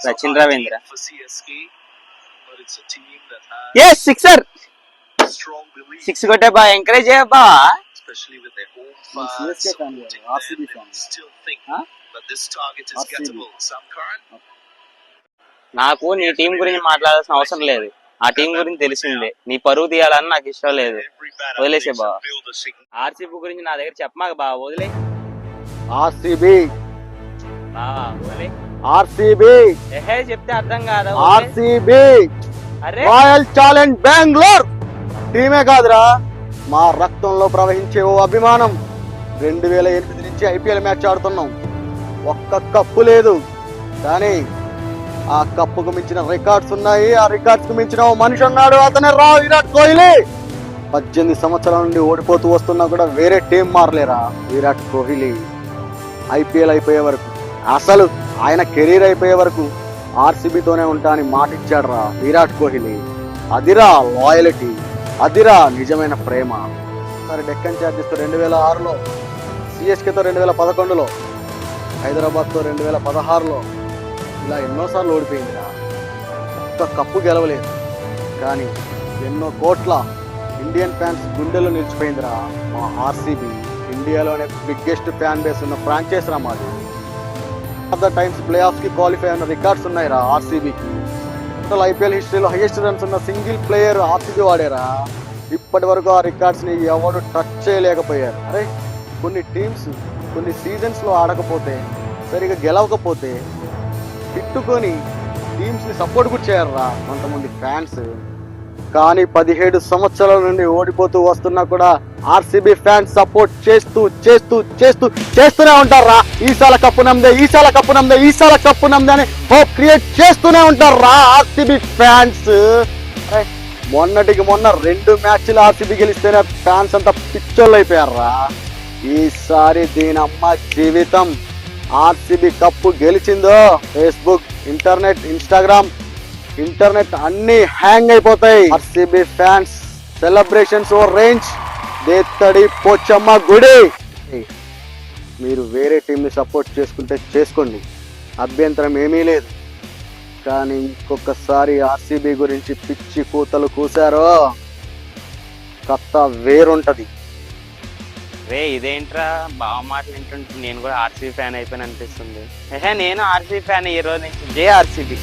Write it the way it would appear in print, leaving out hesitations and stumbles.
Sachin Ravindra. Yes, sixer. Six కొట్టే బా encourage చేయ బా. నాకు నీ టీం గురించి మాట్లాడాల్సిన అవసరం లేదు. ఆ టీం గురించి తెలిసిందే. నీ పరువు తీయాలని నాకు ఇష్టం లేదు. వదిలేసే బా. ఆర్సీబీ గురించి నా దగ్గర చెప్పమాక బా. వదిలే. ఆర్సీబీ చెప్తే అర్థం కాదా? ఆర్సీబీ రాయల్ ఛాలెంజ్ బెంగళూరు టీమే కాదురా, మా రక్తంలో ప్రవహించే ఓ అభిమానం. 2008 నుంచి ఐపీఎల్ మ్యాచ్ ఆడుతున్నాం. ఒక్క కప్పు లేదు, కానీ ఆ కప్పుకు మించిన రికార్డ్స్ ఉన్నాయి. ఆ రికార్డ్స్ కు మించిన ఓ మనిషి ఉన్నాడు, అతనే విరాట్ కోహ్లీ. 18 సంవత్సరాల నుండి ఓడిపోతూ వస్తున్నా కూడా వేరే టీం మారలేరా విరాట్ కోహ్లీ. ఐపీఎల్ అయిపోయే వరకు, అసలు ఆయన కెరీర్ అయిపోయే వరకు ఆర్సీబీతోనే ఉంటా అని మాట ఇచ్చాడు రా విరాట్ కోహ్లీ. అదిరా లాయల్టీ, అదిరా నిజమైన ప్రేమ. సరే, డెక్కన్ చార్జెస్తో 2006లో, సిఎస్కేతో 2011లో, హైదరాబాద్తో 2016లో, ఇలా ఎన్నోసార్లు ఓడిపోయిందిరా. ఒక్క కప్పు గెలవలేదు, కానీ ఎన్నో కోట్ల ఇండియన్ ఫ్యాన్స్ గుండెల్లో నిలిచిపోయిందిరా మా ఆర్సీబీ. ఇండియాలోనే బిగ్గెస్ట్ ఫ్యాన్ బేస్ ఉన్న ఫ్రాంచైజ్ రా మాది. Of the times play of కి క్వాలిఫై అయిన రికార్డ్స్ ఉన్నాయి రా ఆర్సీబీకి. టోటల్ ఐపీఎల్ హిస్టరీలో హైయెస్ట్ రన్స్ ఉన్న సింగిల్ ప్లేయర్ ఆర్సీబీ వాడేరా. ఇప్పటి వరకు ఆ రికార్డ్స్ ని ఎవరు టచ్ చేయలేకపోయారు. అరే, కొన్ని టీమ్స్ కొన్ని సీజన్స్ లో ఆడకపోతే, సరిగా గెలవకపోతే తిట్టుకొని టీమ్స్ ని సపోర్ట్ కూడా చేయరురా కొంతమంది ఫ్యాన్స్. కానీ 17 సంవత్సరాల నుండి ఓడిపోతూ వస్తున్నా కూడా ఆర్సీబీ ఫ్యాన్స్ సపోర్ట్ చేస్తూ చేస్తూ చేస్తూ చేస్తూనే ఉంటారా. Esala cup నమ్మదే, Esala cup నమ్మదే, Esala cup నమ్మదే అని హోప్ క్రియేట్ చేస్తూనే ఉంటారా ఆర్సీబీ ఫ్యాన్స్. మొన్నటికి మొన్న 2 మ్యాచ్లు ఆర్సీబీ గెలిస్తేనే ఫ్యాన్స్ అంతా పిచ్చోళ్ళు అయిపోయారా. ఈసారి దీనమ్మ జీవితం ఆర్సీబీ కప్పు గెలిచిందో ఫేస్బుక్, ఇంటర్నెట్, ఇంటర్నెట్ అన్ని హ్యాంగ్ అయిపోతాయి. ఆర్సీబీ ఫ్యాన్స్ సెలబ్రేషన్స్ ఓ రేంజ్. దేత్తడి పోచమ్మ గుడి. మీరు వేరే టీంని సపోర్ట్ చేసుకుంటే చేసుకోండి, అభ్యంతరం ఏమీ లేదు. కానీ ఇంకొకసారి ఆర్సీబీ గురించి పిచ్చి కూతలు కూసారో కథ వేరుంటది. రే, ఇదేంట్రా బాగా మాటలు వింటుంటే నేను కూడా ఆర్సీబీ ఫ్యాన్ అయిపోయిన అనిపిస్తుంది. నేను ఆర్సీబీ ఫ్యాన్ ఈ రోజు నుంచి. జై ఆర్సీబీ.